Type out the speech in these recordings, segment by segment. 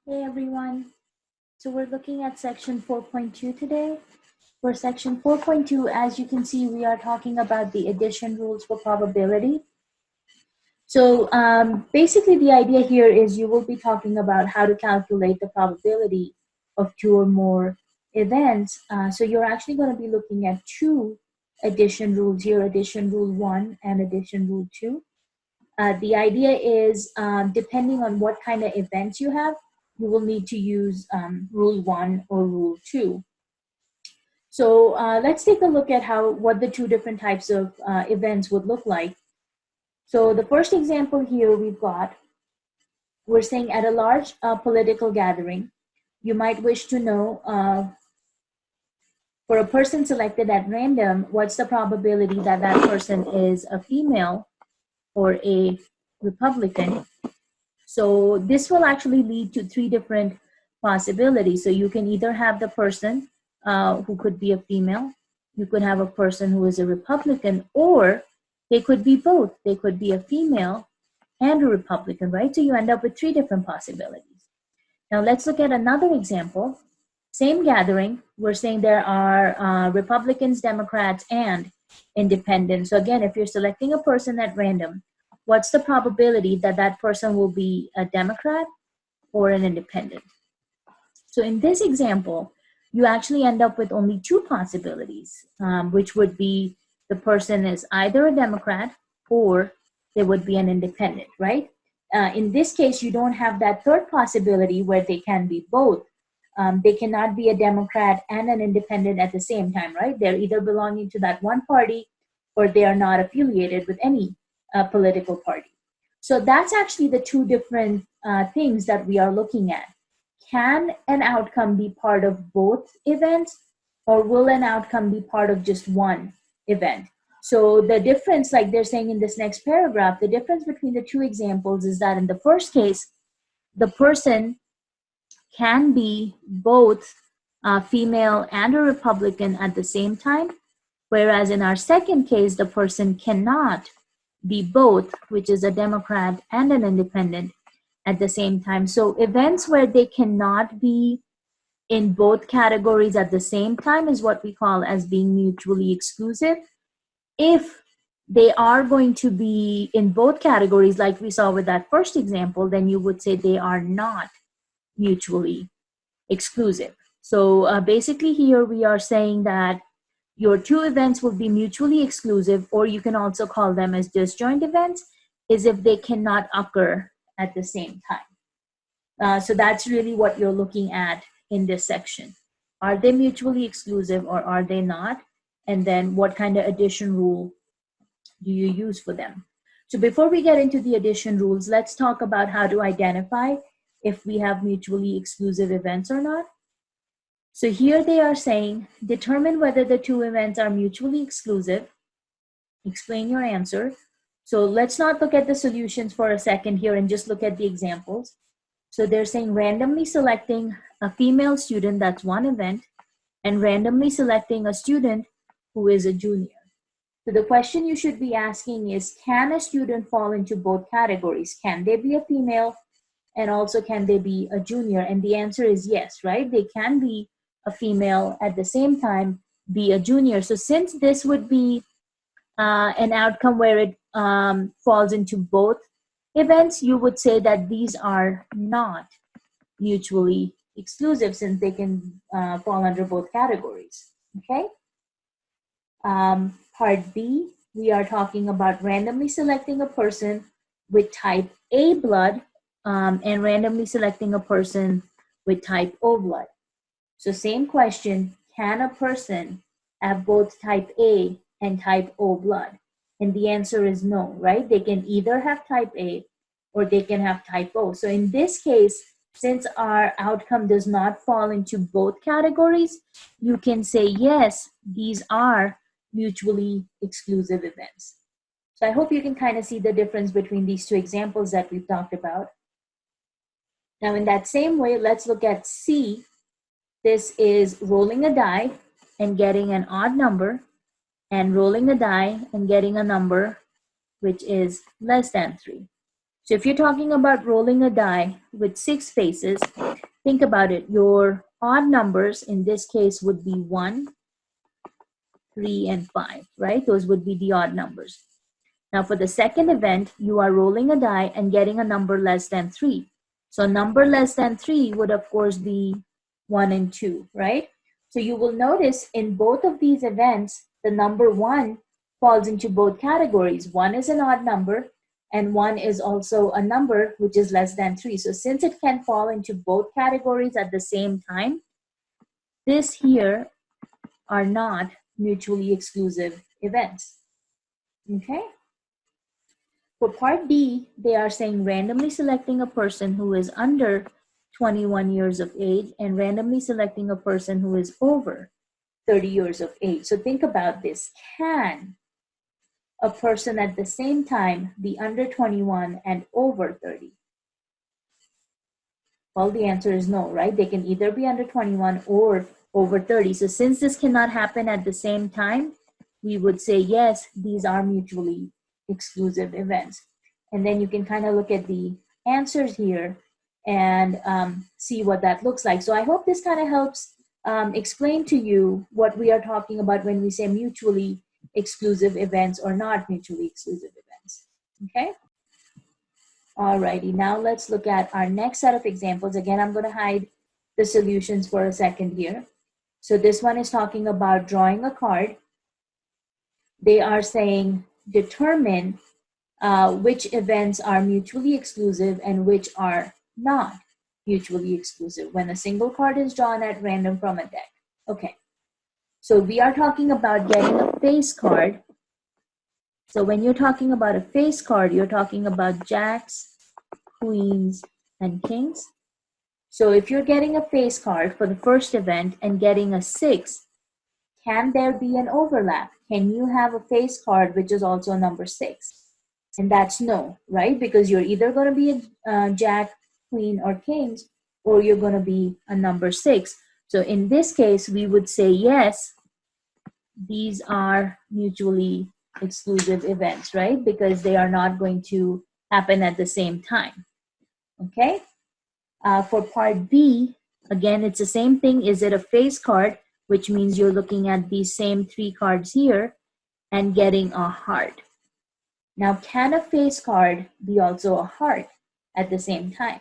Hey everyone. So we're looking at section 4.2 today. For section 4.2, as you can see, we are talking about the addition rules for probability. So basically the idea here is you will be talking about how to calculate the probability of two or more events. So you're actually going to be looking at two addition rules here, addition rule 1 and addition rule 2. The idea is depending on what kind of events you have, you will need to use rule 1 or rule 2. So let's take a look at what the two different types of events would look like. So the first example here we're saying at a large political gathering, you might wish to know for a person selected at random, what's the probability that that person is a female or a Republican. So this will actually lead to three different possibilities. So you can either have the person who could be a female, you could have a person who is a Republican, or they could be both. They could be a female and a Republican, right? So you end up with three different possibilities. Now let's look at another example. Same gathering, we're saying there are Republicans, Democrats, and independents. So again, if you're selecting a person at random, what's the probability that that person will be a Democrat or an independent? So in this example, you actually end up with only two possibilities, which would be the person is either a Democrat or they would be an independent, right? In this case, you don't have that third possibility where they can be both. They cannot be a Democrat and an independent at the same time, right? They're either belonging to that one party or they are not affiliated with any political party. So that's actually the two different things that we are looking at. Can an outcome be part of both events, or will an outcome be part of just one event? So the difference, like they're saying in this next paragraph, the difference between the two examples is that in the first case, the person can be both female and a Republican at the same time, whereas in our second case, the person cannot be both, which is a Democrat and an independent at the same time. So events where they cannot be in both categories at the same time is what we call as being mutually exclusive. If they are going to be in both categories, like we saw with that first example, then you would say they are not mutually exclusive. So basically here we are saying that your two events will be mutually exclusive, or you can also call them as disjoint events, is if they cannot occur at the same time. So that's really what you're looking at in this section. Are they mutually exclusive or are they not? And then what kind of addition rule do you use for them? So before we get into the addition rules, let's talk about how to identify if we have mutually exclusive events or not. So here they are saying, determine whether the two events are mutually exclusive. Explain your answer. So let's not look at the solutions for a second here and just look at the examples. So they're saying randomly selecting a female student, that's one event, and randomly selecting a student who is a junior. So the question you should be asking is, can a student fall into both categories? Can they be a female and also can they be a junior? And the answer is yes, right? They can be a female at the same time be a junior. So since this would be an outcome where it falls into both events, you would say that these are not mutually exclusive since they can fall under both categories. Okay. Part B, we are talking about randomly selecting a person with type A blood and randomly selecting a person with type O blood. So same question, can a person have both type A and type O blood? And the answer is no, right? They can either have type A or they can have type O. So in this case, since our outcome does not fall into both categories, you can say yes, these are mutually exclusive events. So I hope you can kind of see the difference between these two examples that we've talked about. Now in that same way, let's look at C. This is rolling a die and getting an odd number, and rolling a die and getting a number which is less than 3. So if you're talking about rolling a die with 6 faces, think about it. Your odd numbers in this case would be 1, 3, and 5, right? Those would be the odd numbers. Now for the second event, you are rolling a die and getting a number less than 3. So number less than 3 would of course be 1 and 2, right? So you will notice in both of these events, the number 1 falls into both categories. 1 is an odd number and 1 is also a number which is less than 3. So since it can fall into both categories at the same time, this here are not mutually exclusive events, okay? For part B, they are saying randomly selecting a person who is under 21 years of age and randomly selecting a person who is over 30 years of age. So think about this. Can a person at the same time be under 21 and over 30? Well, the answer is no, right? They can either be under 21 or over 30. So since this cannot happen at the same time, we would say yes, these are mutually exclusive events. And then you can kind of look at the answers here and see what that looks like. So I hope this kind of helps explain to you what we are talking about when we say mutually exclusive events or not mutually exclusive events. Okay? Alrighty, now let's look at our next set of examples. Again, I'm going to hide the solutions for a second here. So this one is talking about drawing a card. They are saying determine which events are mutually exclusive and which are not mutually exclusive when a single card is drawn at random from a deck. Okay, so we are talking about getting a face card. So when you're talking about a face card, you're talking about jacks, queens, and kings. So if you're getting a face card for the first event and getting a 6, can there be an overlap? Can you have a face card which is also a number 6? And that's no, right? Because you're either going to be a jack, queen, or kings, or you're going to be a number 6. So in this case, we would say yes, these are mutually exclusive events, right? Because they are not going to happen at the same time. Okay? For part B, again, it's the same thing. Is it a face card, which means you're looking at these same 3 cards here and getting a heart. Now, can a face card be also a heart at the same time?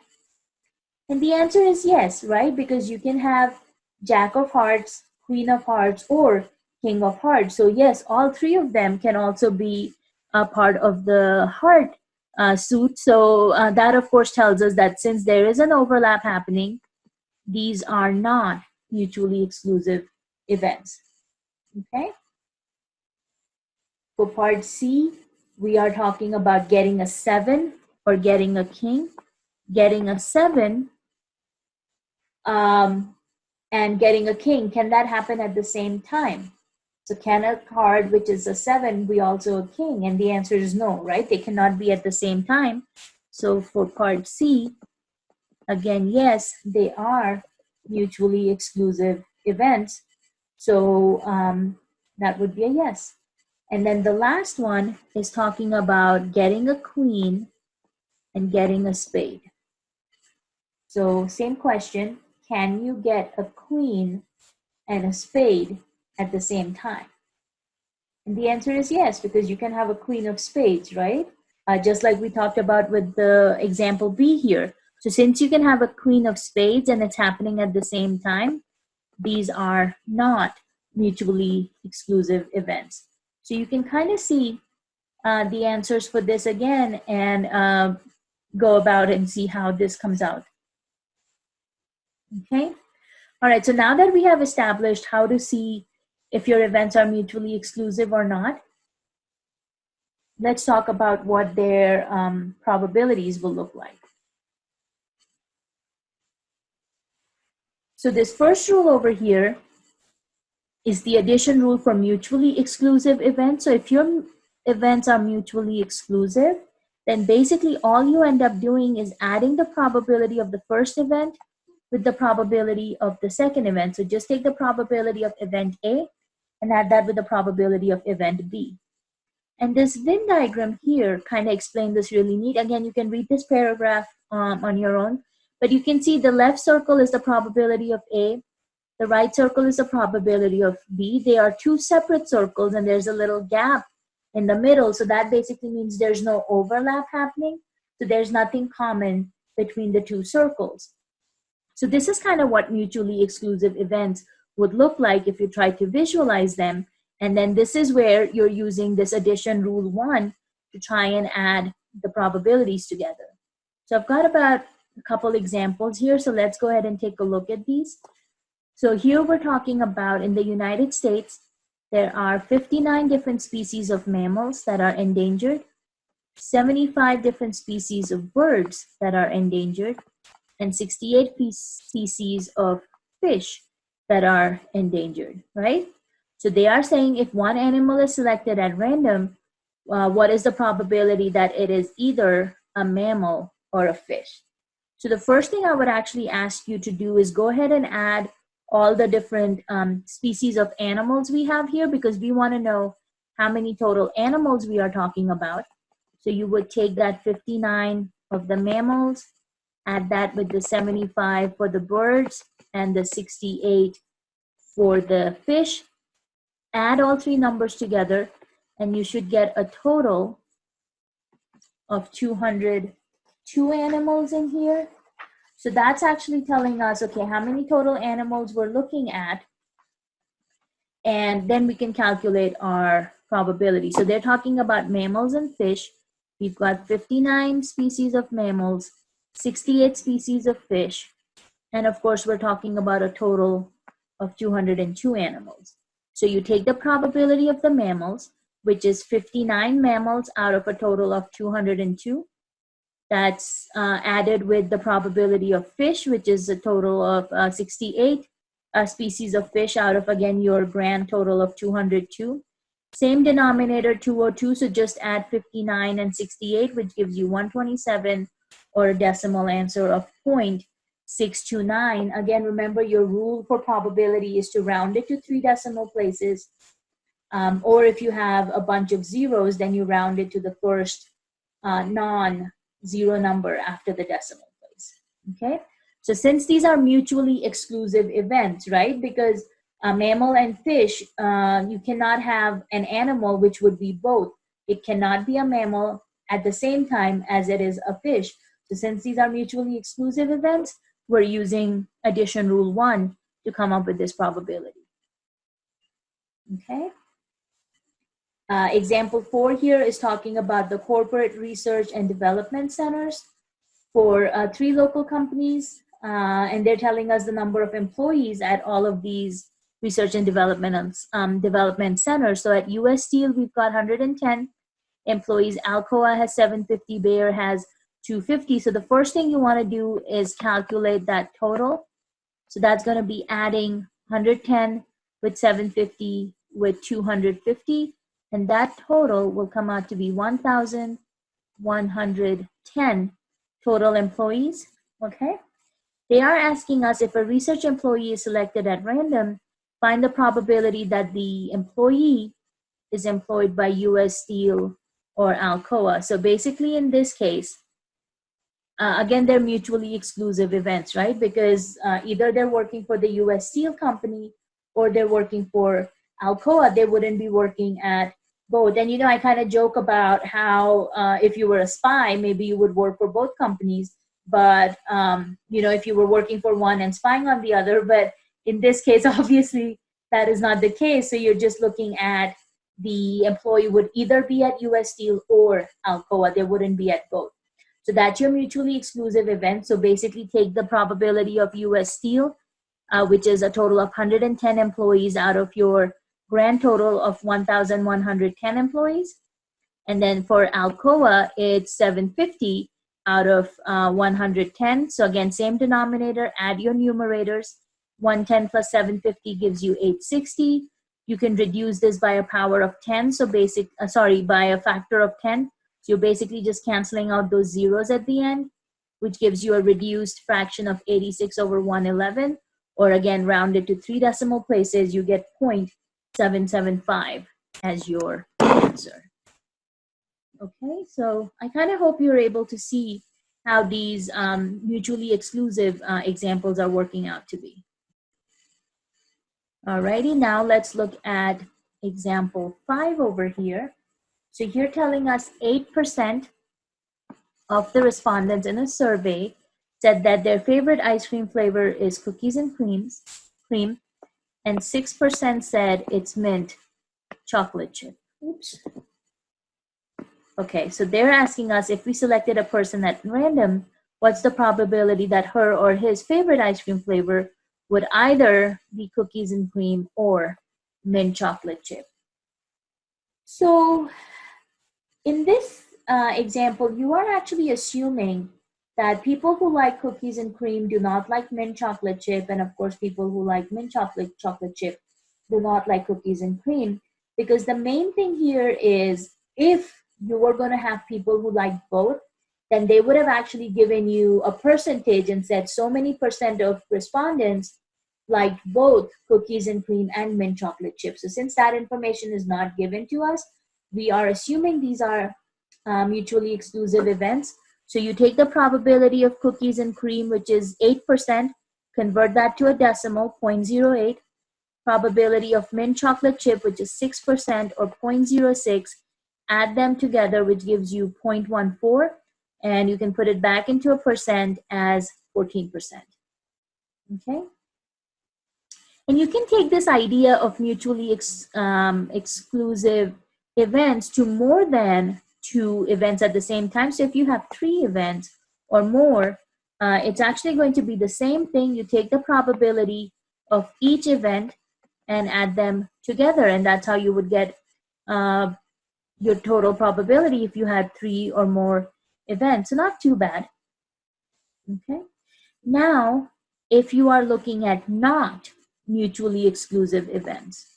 And the answer is yes, right? Because you can have Jack of Hearts, Queen of Hearts, or King of Hearts. So yes, all 3 of them can also be a part of the heart suit. So that of course tells us that since there is an overlap happening, these are not mutually exclusive events. Okay? For part C, we are talking about getting a 7 or getting a king. Getting a 7 and getting a king, can that happen at the same time? So can a card which is a 7 be also a king? And the answer is no, right? They cannot be at the same time. So for part C, again, yes, they are mutually exclusive events. So that would be a yes. And then the last one is talking about getting a queen and getting a spade. So same question, can you get a queen and a spade at the same time? And the answer is yes, because you can have a queen of spades, right? Just like we talked about with the example B here. So since you can have a queen of spades and it's happening at the same time, these are not mutually exclusive events. So you can kind of see the answers for this again and go about and see how this comes out. Okay. All right. So now that we have established how to see if your events are mutually exclusive or not, let's talk about what their probabilities will look like. So this first rule over here is the addition rule for mutually exclusive events. So if your events are mutually exclusive, then basically all you end up doing is adding the probability of the first event with the probability of the second event. So just take the probability of event A and add that with the probability of event B. And this Venn diagram here kind of explains this really neat. Again, you can read this paragraph on your own, But you can see the left circle is the probability of A, the right circle is the probability of B. They are two separate circles and there's a little gap in the middle. So that basically means there's no overlap happening. So there's nothing common between the two circles. So this is kind of what mutually exclusive events would look like if you try to visualize them. And then this is where you're using this addition rule 1 to try and add the probabilities together. So I've got about a couple examples here. So let's go ahead and take a look at these. So here we're talking about in the United States, there are 59 different species of mammals that are endangered, 75 different species of birds that are endangered, and 68 species of fish that are endangered, right? So they are saying if one animal is selected at random, what is the probability that it is either a mammal or a fish? So the first thing I would actually ask you to do is go ahead and add all the different species of animals we have here, because we want to know how many total animals we are talking about. So you would take that 59 of the mammals, add that with the 75 for the birds and the 68 for the fish, add all three numbers together, and you should get a total of 202 animals in here. So that's actually telling us, okay, how many total animals we're looking at, and then we can calculate our probability. So they're talking about mammals and fish. We've got 59 species of mammals, 68 species of fish, and of course we're talking about a total of 202 animals. So you take the probability of the mammals, which is 59 mammals out of a total of 202. That's added with the probability of fish, which is a total of 68 species of fish out of, again, your grand total of 202. Same denominator, 202, so just add 59 and 68, which gives you 127, or a decimal answer of 0.629. Again, remember your rule for probability is to round it to 3 decimal places, or if you have a bunch of zeros, then you round it to the first non-zero number after the decimal place, okay? So since these are mutually exclusive events, right, because a mammal and fish, you cannot have an animal which would be both. It cannot be a mammal at the same time as it is a fish. So since these are mutually exclusive events, we're using addition rule 1 to come up with this probability. Okay. Example 4 here is talking about the corporate research and development centers for 3 local companies, and they're telling us the number of employees at all of these research and development centers. So at US Steel, we've got 110 employees. Alcoa has 750, Bayer has 250. So the first thing you want to do is calculate that total. So that's going to be adding 110 with 750 with 250, and that total will come out to be 1,110 total employees, okay? They are asking us if a research employee is selected at random, find the probability that the employee is employed by US Steel or Alcoa. So basically in this case, again, they're mutually exclusive events, right? Because either they're working for the US Steel company or they're working for Alcoa. They wouldn't be working at both. And, you know, I kind of joke about how if you were a spy, maybe you would work for both companies. But, you know, if you were working for one and spying on the other. But in this case, obviously, that is not the case. So you're just looking at the employee would either be at US Steel or Alcoa. They wouldn't be at both. So that's your mutually exclusive event. So basically take the probability of US Steel, which is a total of 110 employees out of your grand total of 1,110 employees. And then for Alcoa, it's 750 out of 110. So again, same denominator, add your numerators. 110 plus 750 gives you 860. You can reduce this by a power of 10. So by a factor of 10. So you're basically just canceling out those zeros at the end, which gives you a reduced fraction of 86 over 111. Or again, rounded to 3 decimal places, you get 0.775 as your answer. Okay, so I kind of hope you're able to see how these mutually exclusive examples are working out to be. Alrighty, now let's look at example 5 over here. So here telling us 8% of the respondents in a survey said that their favorite ice cream flavor is cookies and cream, and 6% said it's mint chocolate chip. Oops. Okay, so they're asking us if we selected a person at random, what's the probability that her or his favorite ice cream flavor would either be cookies and cream or mint chocolate chip? So in this example, you are actually assuming that people who like cookies and cream do not like mint chocolate chip, and of course people who like mint chocolate chip do not like cookies and cream, because the main thing here is if you were going to have people who like both, then they would have actually given you a percentage and said so many percent of respondents liked both cookies and cream and mint chocolate chip. So since that information is not given to us, we are assuming these are mutually exclusive events. So you take the probability of cookies and cream, which is 8%, convert that to a decimal, 0.08, probability of mint chocolate chip, which is 6% or 0.06, add them together, which gives you 0.14, and you can put it back into a percent as 14%. Okay? And you can take this idea of mutually exclusive events to more than 2 events at the same time. So if you have 3 events or more, it's actually going to be the same thing. You take the probability of each event and add them together, and that's how you would get your total probability if you had 3 or more events. So not too bad. Okay. Now, if you are looking at not mutually exclusive events,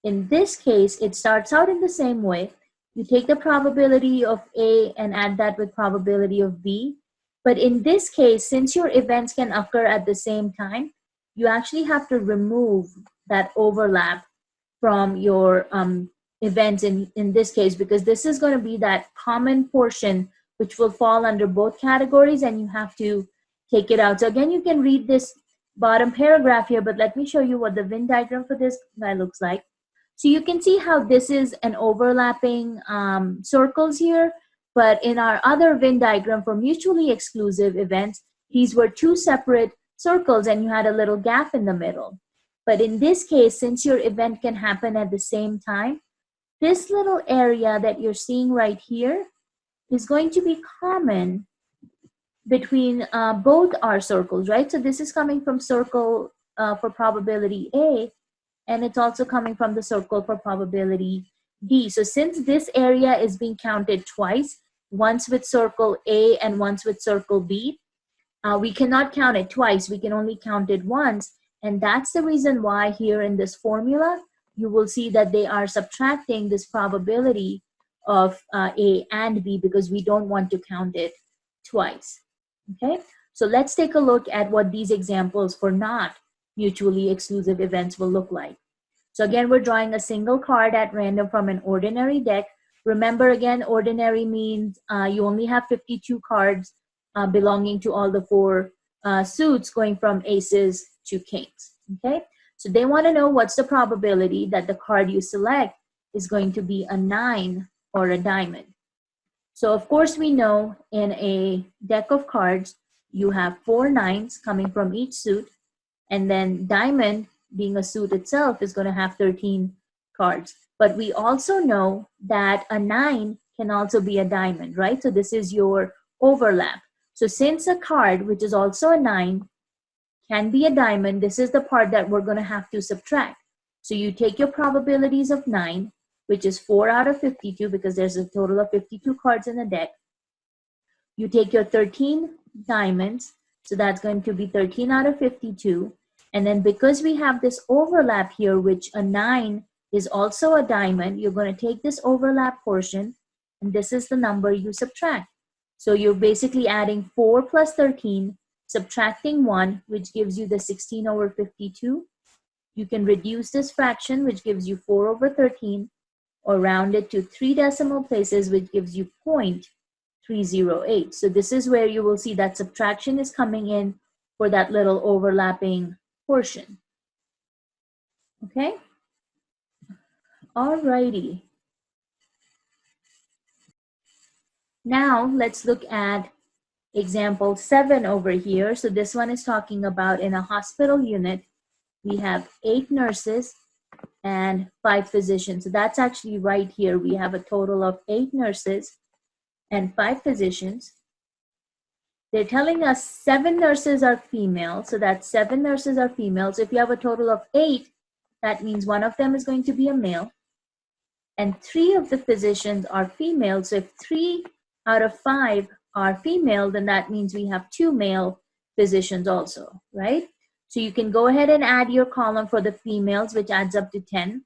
in this case, it starts out in the same way. You take the probability of A and add that with probability of B. But in this case, since your events can occur at the same time, you actually have to remove that overlap from your events in this case, because this is going to be that common portion which will fall under both categories, and you have to take it out. So again, you can read this bottom paragraph here, but let me show you what the Venn diagram for this guy looks like. So you can see how this is an overlapping circles here, but in our other Venn diagram for mutually exclusive events, these were 2 separate circles and you had a little gap in the middle. But in this case, since your event can happen at the same time, this little area that you're seeing right here is going to be common between both our circles, right? So this is coming from circle for probability A, and it's also coming from the circle for probability D. So since this area is being counted twice, once with circle A and once with circle B, we cannot count it twice. We can only count it once. And that's the reason why here in this formula, you will see that they are subtracting this probability of A and B because we don't want to count it twice. Okay, so let's take a look at what these examples for not mutually exclusive events will look like. So again, we're drawing a single card at random from an ordinary deck. Remember again, ordinary means you only have 52 cards belonging to all the 4 suits going from aces to kings. Okay, so they want to know what's the probability that the card you select is going to be a 9 or a diamond. So of course we know in a deck of cards, you have 4 9s coming from each suit, and then diamond being a suit itself is going to have 13 cards. But we also know that a 9 can also be a diamond, right? So this is your overlap. So since a card, which is also a 9, can be a diamond, this is the part that we're going to have to subtract. So you take your probabilities of 9, which is 4 out of 52 because there's a total of 52 cards in the deck. You take your 13 diamonds, so that's going to be 13 out of 52. And then because we have this overlap here, which a 9 is also a diamond, you're going to take this overlap portion, and this is the number you subtract. So you're basically adding 4 plus 13, subtracting 1, which gives you the 16 over 52. You can reduce this fraction, which gives you 4 over 13, or round it to 3 decimal places, which gives you 308. So this is where you will see that subtraction is coming in for that little overlapping portion. Okay? Alrighty. Now let's look at example 7 over here. So this one is talking about in a hospital unit, we have 8 nurses and 5 physicians. So that's actually right here. We have a total of 8 nurses and 5 physicians. They're telling us 7 nurses are female. So that's 7 nurses are female. So if you have a total of 8, that means one of them is going to be a male. And 3 of the physicians are female. So if 3 out of 5 are female, then that means we have 2 male physicians also, right? So you can go ahead and add your column for the females, which adds up to 10.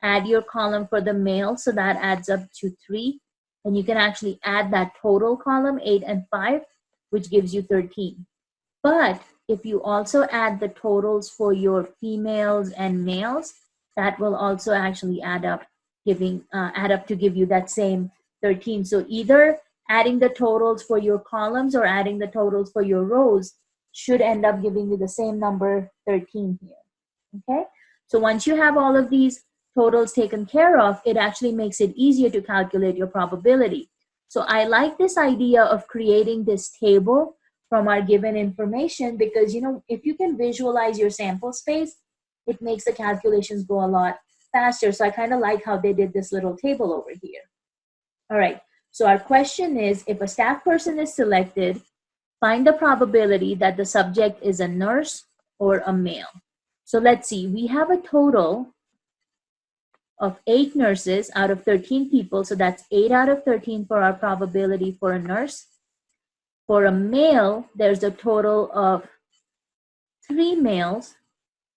Add your column for the males, so that adds up to 3. And you can actually add that total column, 8 and 5, which gives you 13. But if you also add the totals for your females and males, that will also actually add up to give you that same 13. So either adding the totals for your columns or adding the totals for your rows should end up giving you the same number 13 here. Okay, so once you have all of these totals taken care of, it actually makes it easier to calculate your probability. So I like this idea of creating this table from our given information because, you know, if you can visualize your sample space, it makes the calculations go a lot faster. So I kind of like how they did this little table over here. All right, so our question is, if a staff person is selected, find the probability that the subject is a nurse or a male. So let's see, we have a total of 8 nurses out of 13 people. So that's 8 out of 13 for our probability for a nurse. For a male, there's a total of 3 males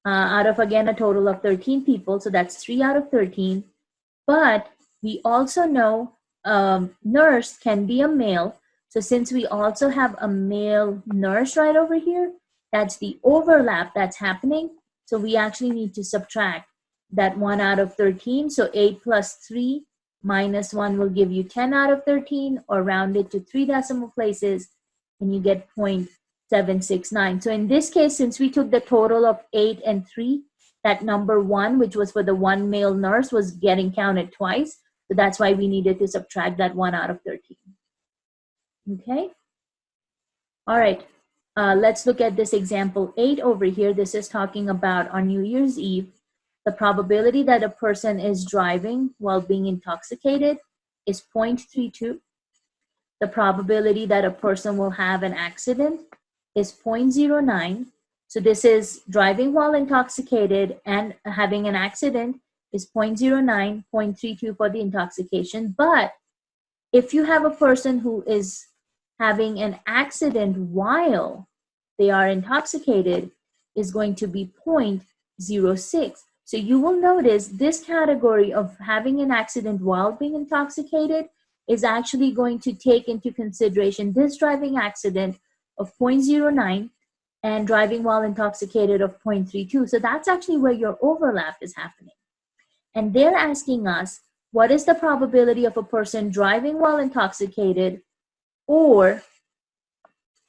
out of, again, a total of 13 people. So that's 3 out of 13. But we also know nurse can be a male. So since we also have a male nurse right over here, that's the overlap that's happening. So we actually need to subtract that 1 out of 13. So 8 plus 3 minus 1 will give you 10 out of 13, or round it to 3 decimal places, and you get 0.769. So in this case, since we took the total of 8 and 3, that number 1, which was for the 1 male nurse, was getting counted twice. So that's why we needed to subtract that 1 out of 13. Okay? All right. Let's look at this example 8 over here. This is talking about on New Year's Eve, the probability that a person is driving while being intoxicated is 0.32. The probability that a person will have an accident is 0.09. So this is driving while intoxicated and having an accident is 0.09, 0.32 for the intoxication. But if you have a person who is having an accident while they are intoxicated, is going to be 0.06. So you will notice this category of having an accident while being intoxicated is actually going to take into consideration this driving accident of 0.09 and driving while intoxicated of 0.32. So that's actually where your overlap is happening. And they're asking us, what is the probability of a person driving while intoxicated or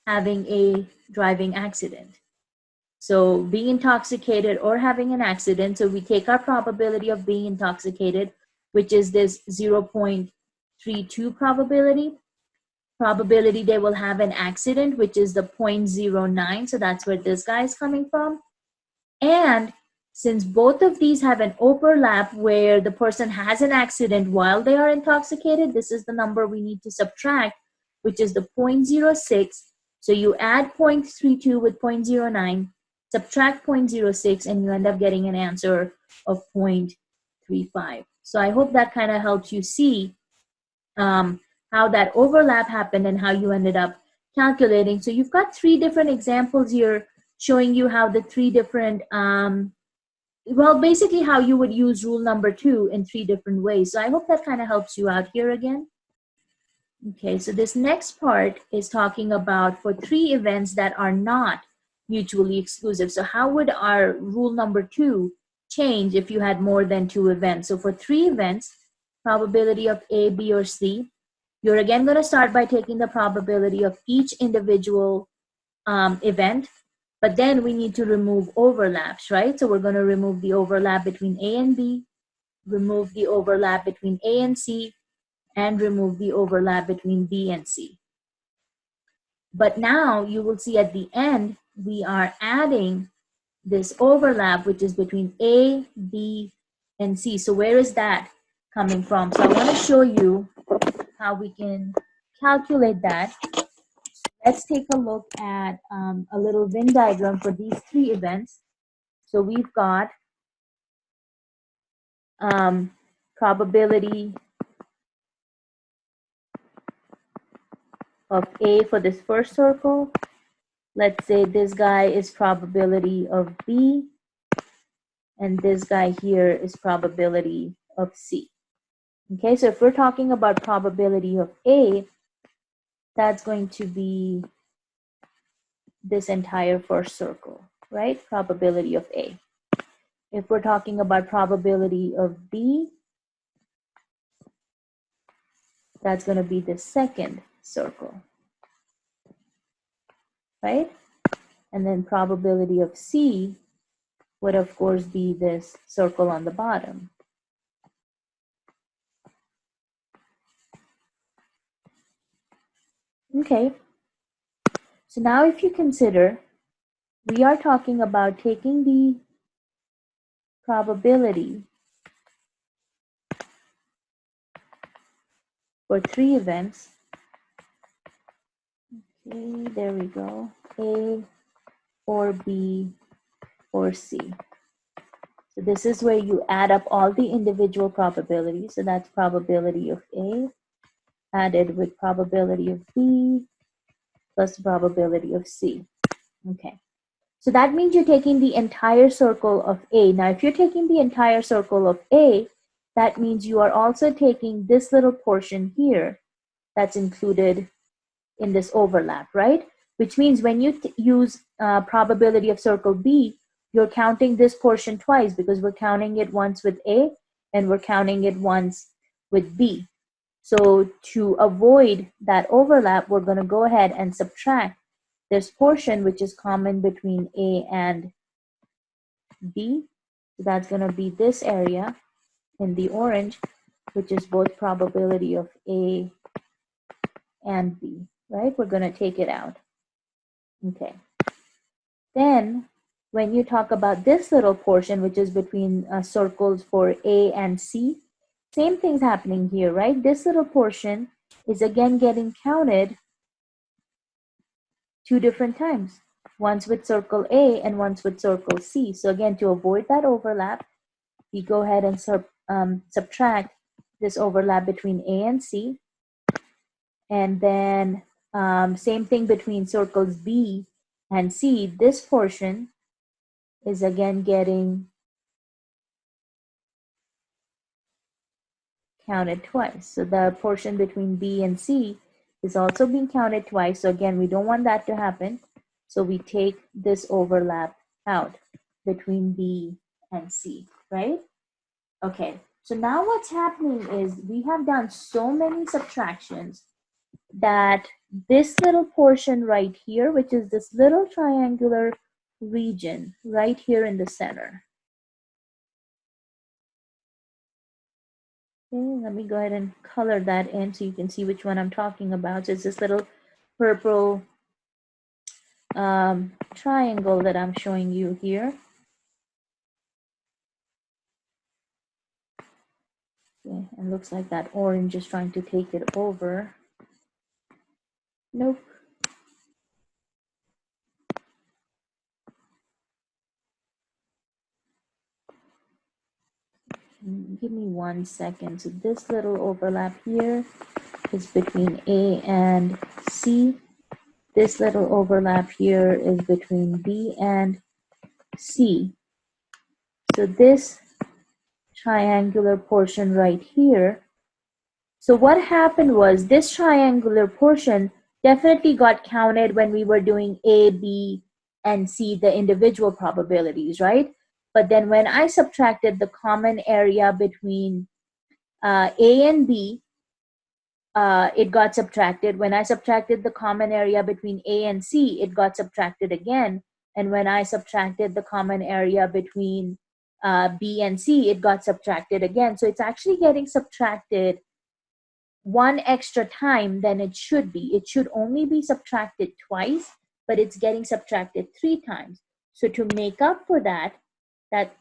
having a driving accident? So being intoxicated or having an accident, so we take our probability of being intoxicated, which is this 0.32 probability they will have an accident, which is the 0.09. So that's where this guy is coming from. And since both of these have an overlap where the person has an accident while they are intoxicated, this is the number we need to subtract, which is the 0.06. So you add 0.32 with 0.09, subtract 0.06, and you end up getting an answer of 0.35. So I hope that kind of helps you see how that overlap happened and how you ended up calculating. So you've got 3 different examples here showing you how the 3 different, well, basically how you would use rule number 2 in 3 different ways. So I hope that kind of helps you out here again. Okay, so this next part is talking about for 3 events that are not mutually exclusive. So how would our rule number 2 change if you had more than 2 events? So for 3 events, probability of A, B, or C, You're again going to start by taking the probability of each individual event, but then we need to remove overlaps, right? So we're going to remove the overlap between A and B, remove the overlap between A and C, and remove the overlap between B and C. But now you will see at the end, we are adding this overlap, which is between A, B, and C. So where is that coming from? So I want to show you how we can calculate that. Let's take a look at a little Venn diagram for these three events. So we've got probability of A for this first circle. Let's say this guy is probability of B, and this guy here is probability of C. Okay, so if we're talking about probability of A, that's going to be this entire first circle, right? Probability of A. If we're talking about probability of B, that's going to be the second circle, right? And then probability of C would of course be this circle on the bottom. Okay, so now if you consider, we are talking about taking the probability for three events. Okay, there we go. A or B or C. So this is where you add up all the individual probabilities. So that's probability of A added with probability of B plus probability of C. Okay. So that means you're taking the entire circle of A. Now, if you're taking the entire circle of A, that means you are also taking this little portion here that's included in this overlap, right? Which means when you use probability of circle B, you're counting this portion twice because we're counting it once with A and we're counting it once with B. So to avoid that overlap, we're going to go ahead and subtract this portion which is common between A and B. So that's going to be this area in the orange, which is both probability of A and B, right? We're going to take it out. Okay. Then when you talk about this little portion, which is between circles for A and C, same thing's happening here, right? This little portion is again getting counted two different times, once with circle A and once with circle C. So again, to avoid that overlap, we go ahead and subtract this overlap between A and C. And then same thing between circles B and C. This portion is again getting counted twice. So the portion between B and C is also being counted twice. So again, we don't want that to happen. So we take this overlap out between B and C, right? Okay, so now what's happening is we have done so many subtractions that this little portion right here, which is this little triangular region right here in the center. Okay, let me go ahead and color that in so you can see which one I'm talking about. So it's this little purple triangle that I'm showing you here. Okay, and looks like that orange is trying to take it over. Nope. Give me 1 second. So this little overlap here is between A and C. This little overlap here is between B and C. So this triangular portion right here. So what happened was this triangular portion definitely got counted when we were doing A, B, and C, the individual probabilities, right? But then when I subtracted the common area between A and B, it got subtracted. When I subtracted the common area between A and C, it got subtracted again. And when I subtracted the common area between B and C, it got subtracted again. So it's actually getting subtracted one extra time than it should be. It should only be subtracted twice, but it's getting subtracted 3 times. So to make up for that, that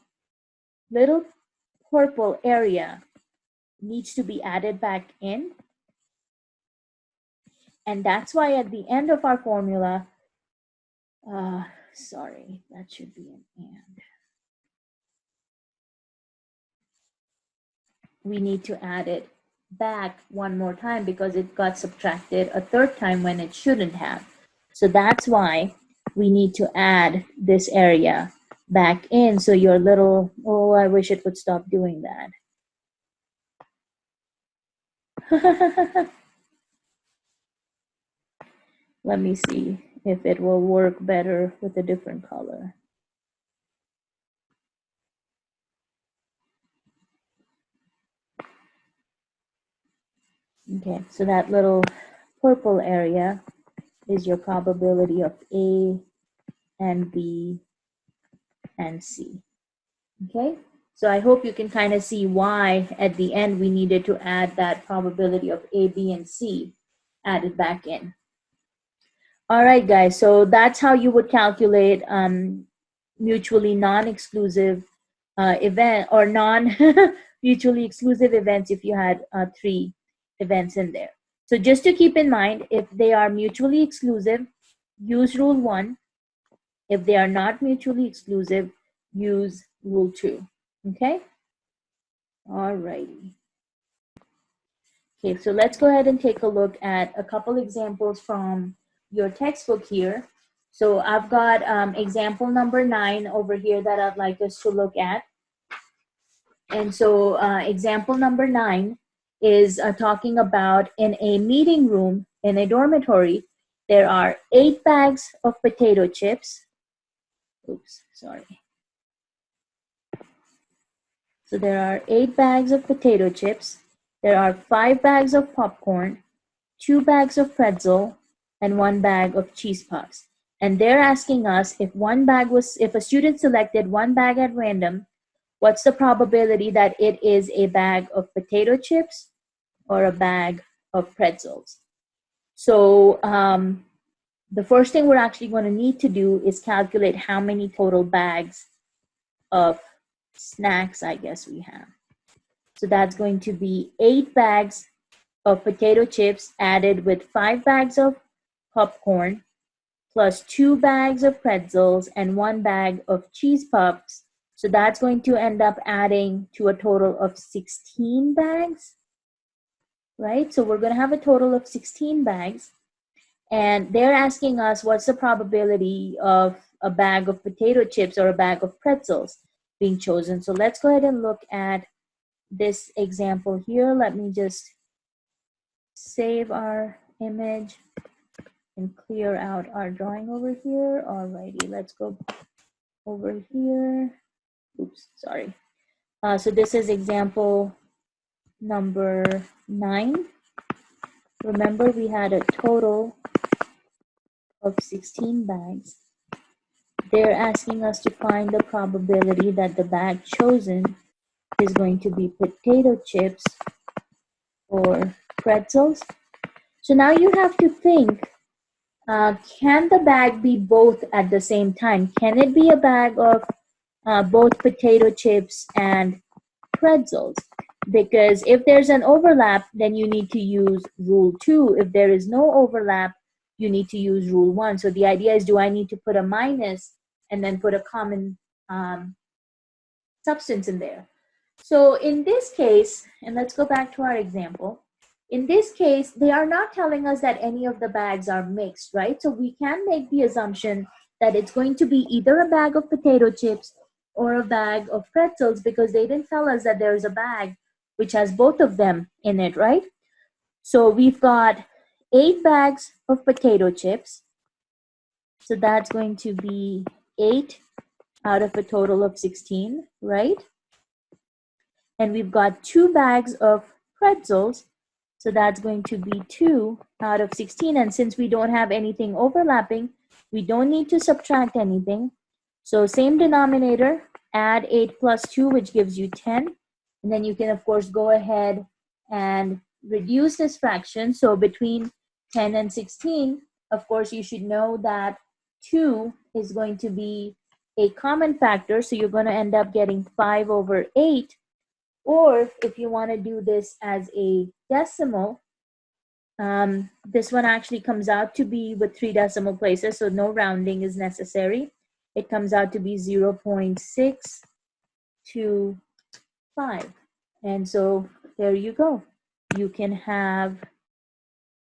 little purple area needs to be added back in. And that's why at the end of our formula, sorry, that should be an and. We need to add it back one more time because it got subtracted a 3rd time when it shouldn't have. So that's why we need to add this area back in. So your little, oh, I wish it would stop doing that. Let me see if it will work better with a different color. Okay, so that little purple area is your probability of A and B and C. Okay, so I hope you can kind of see why at the end we needed to add that probability of A, B, and C added back in. All right, guys, so that's how you would calculate mutually non-exclusive event or non-mutually exclusive events if you had 3 events in there. So just to keep in mind, if they are mutually exclusive, use rule 1. If they are not mutually exclusive, use rule 2. Okay? All righty. Okay, so let's go ahead and take a look at a couple examples from your textbook here. So I've got example number 9 over here that I'd like us to look at. And so example number 9 is talking about in a meeting room in a dormitory, there are 8 bags of potato chips. Oops, sorry. So there are 8 bags of potato chips. There are 5 bags of popcorn, 2 bags of pretzel, and 1 bag of cheese puffs. And they're asking us if a student selected 1 bag at random, what's the probability that it is a bag of potato chips or a bag of pretzels? So the first thing we're actually going to need to do is calculate how many total bags of snacks, I guess, we have. So that's going to be 8 bags of potato chips added with 5 bags of popcorn plus 2 bags of pretzels and 1 bag of cheese puffs. So that's going to end up adding to a total of 16 bags, right? So we're going to have a total of 16 bags. And they're asking us what's the probability of a bag of potato chips or a bag of pretzels being chosen. So let's go ahead and look at this example here. Let me just save our image and clear out our drawing over here. Alrighty, let's go over here. Oops, sorry. So this is example number 9. Remember, we had a total of 16 bags. They're asking us to find the probability that the bag chosen is going to be potato chips or pretzels. So now you have to think, can the bag be both at the same time? Can it be a bag of both potato chips and pretzels? Because if there's an overlap, then you need to use rule 2. If there is no overlap, you need to use rule 1. So the idea is, do I need to put a minus and then put a common substance in there? So in this case, and let's go back to our example, in this case, they are not telling us that any of the bags are mixed, right? So we can make the assumption that it's going to be either a bag of potato chips or a bag of pretzels, because they didn't tell us that there's a bag which has both of them in it, right? So we've got 8 bags of potato chips. So that's going to be 8 out of a total of 16, right? And we've got 2 bags of pretzels. So that's going to be 2 out of 16. And since we don't have anything overlapping, we don't need to subtract anything. So same denominator, add 8 plus 2, which gives you 10. And then you can, of course, go ahead and reduce this fraction. So between 10 and 16, of course, you should know that 2 is going to be a common factor. So you're going to end up getting 5 over 8. Or if you want to do this as a decimal, this one actually comes out to be with 3 decimal places, so no rounding is necessary. It comes out to be 0.625. And so there you go. You can have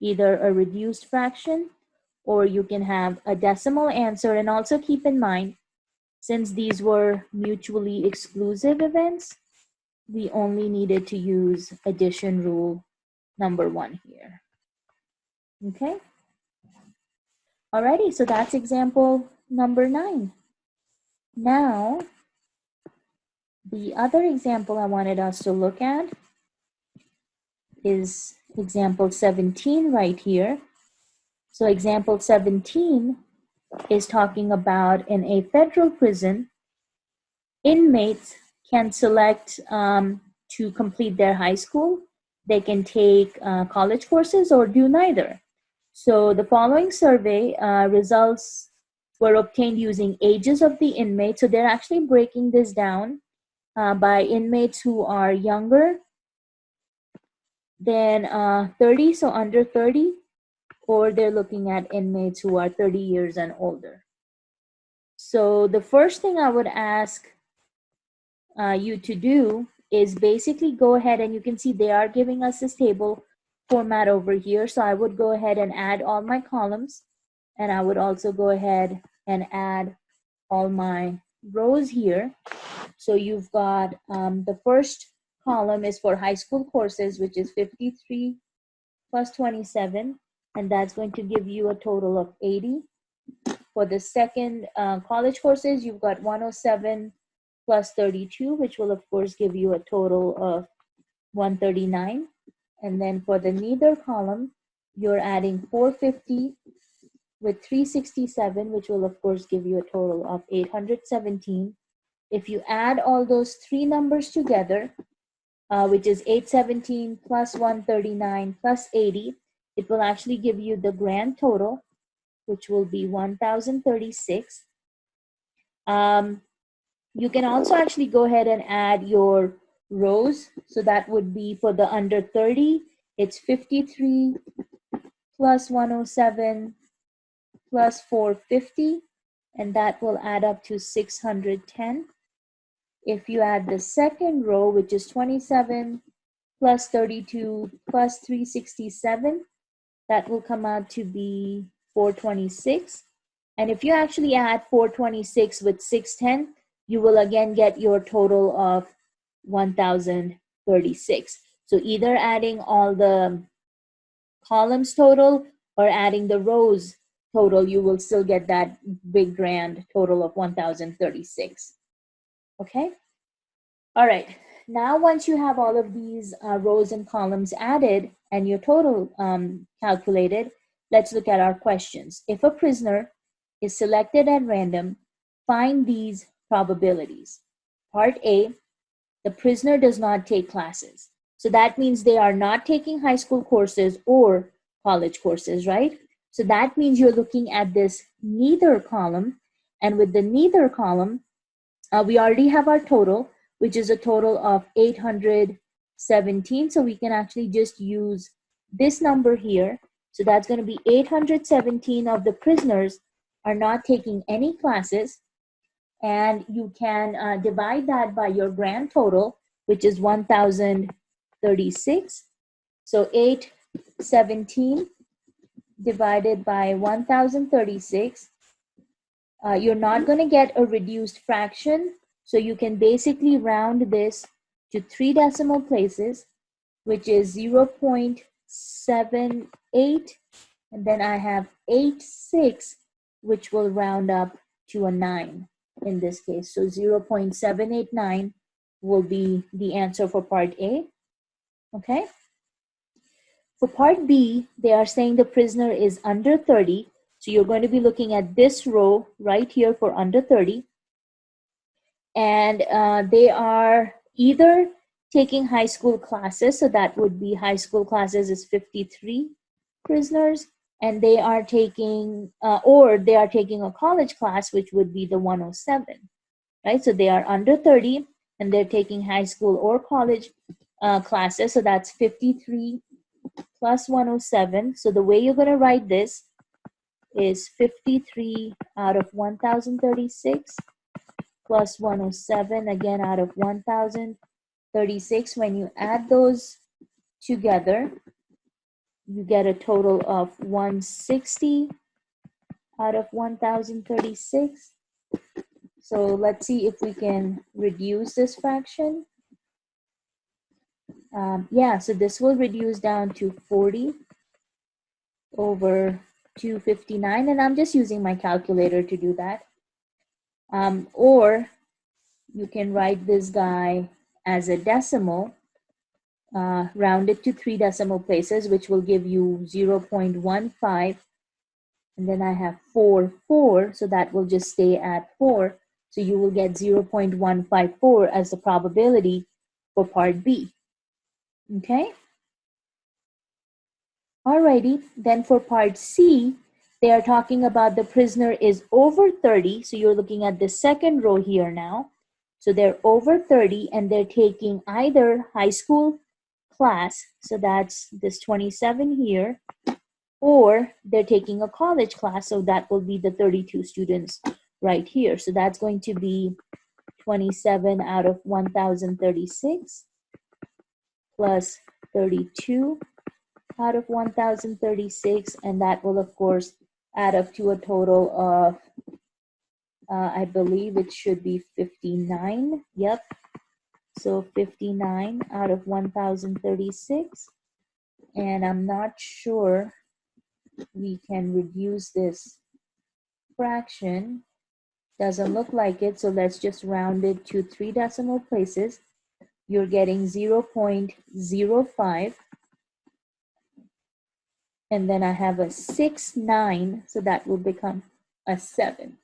either a reduced fraction or you can have a decimal answer. And also keep in mind, since these were mutually exclusive events, we only needed to use addition rule number 1 here. Okay. Alrighty, so that's example number 9. Now, the other example I wanted us to look at is example 17 right here. So example 17 is talking about in a federal prison, inmates can select to complete their high school. They can take college courses or do neither. So the following survey results were obtained using ages of the inmates. So they're actually breaking this down by inmates who are younger than 30, so under 30, or they're looking at inmates who are 30 years and older. So the first thing I would ask you to do is basically go ahead, and you can see they are giving us this table format over here. So I would go ahead and add all my columns, and I would also go ahead and add all my rows here. So you've got the first column is for high school courses, which is 53 plus 27, and that's going to give you a total of 80. For the second college courses, you've got 107 plus 32, which will of course give you a total of 139. And then for the neither column, you're adding 450 with 367, which will of course give you a total of 817. If you add all those three numbers together, which is 817 plus 139 plus 80, it will actually give you the grand total, which will be 1036. You can also actually go ahead and add your rows. So that would be for the under 30, it's 53 plus 107 plus 450, and that will add up to 610. If you add the second row, which is 27 plus 32 plus 367, that will come out to be 426. And if you actually add 426 with 610, you will again get your total of 1036. So either adding all the columns total or adding the rows total, you will still get that big grand total of 1036. Okay? All right. Now, once you have all of these rows and columns added and your total calculated, let's look at our questions. If a prisoner is selected at random, find these probabilities. Part A, the prisoner does not take classes. So that means they are not taking high school courses or college courses, right? So that means you're looking at this neither column. And with the neither column, we already have our total, which is a total of 817. So we can actually just use this number here. So that's going to be 817 of the prisoners are not taking any classes. And you can divide that by your grand total, which is 1036. So 817 divided by 1036. You're not going to get a reduced fraction. So you can basically round this to 3 decimal places, which is 0.78. And then I have 86, which will round up to a 9 in this case. So For part B, they are saying the prisoner is under 30. So you're going to be looking at this row right here for under 30. And they are either taking high school classes, so that would be high school classes is 53 prisoners, and they are taking, or they are taking a college class, which would be the 107, right? So they are under 30 and they're taking high school or college classes, so that's 53 plus 107. So the way you're going to write this is 53 out of 1036 plus 107 again out of 1036. When you add those together, you get a total of 160 out of 1036. So let's see if we can reduce this fraction. Yeah, so this will reduce down to 40 over 259, and I'm just using my calculator to do that. Or you can write this guy as a decimal, round it to 3 decimal places, which will give you 0.15. And then I have 4, so that will just stay at 4. So you will get 0.154 as the probability for part B. Okay? Alrighty, then for part C, they are talking about the prisoner is over 30. So you're looking at the second row here now. So they're over 30 and they're taking either high school class, so that's this 27 here, or they're taking a college class, so that will be the 32 students right here. So that's going to be 27 out of 1036 plus 32 out of 1036, and that will of course add up to a total of I believe it should be 59. Yep. So 59 out of 1036. And I'm not sure we can reduce this fraction. Doesn't look like it. So let's just round it to 3 decimal places. You're getting 0.05. And then I have a 6.9. So that will become a 7.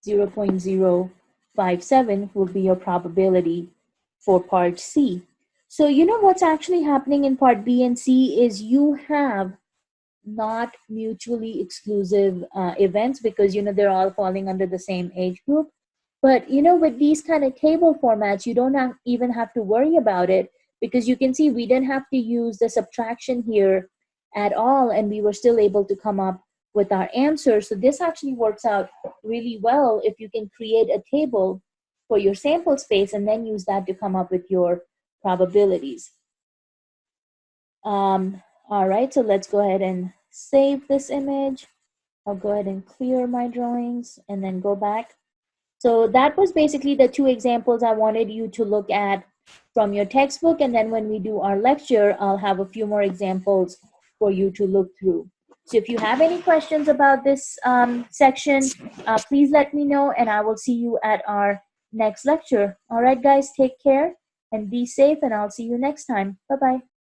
0.057 will be your probability for part C. So you know what's actually happening in part B and C is you have not mutually exclusive events, because you know they're all falling under the same age group. But you know, with these kind of table formats, you don't even have to worry about it, because you can see we didn't have to use the subtraction here at all, and we were still able to come up with our answer. So this actually works out really well if you can create a table for your sample space and then use that to come up with your probabilities. All right, so let's go ahead and save this image. I'll go ahead and clear my drawings and then go back. So that was basically the 2 examples I wanted you to look at from your textbook. And then when we do our lecture, I'll have a few more examples for you to look through. So if you have any questions about this section, please let me know, and I will see you at our next lecture. All right, guys, take care and be safe, and I'll see you next time. Bye-bye.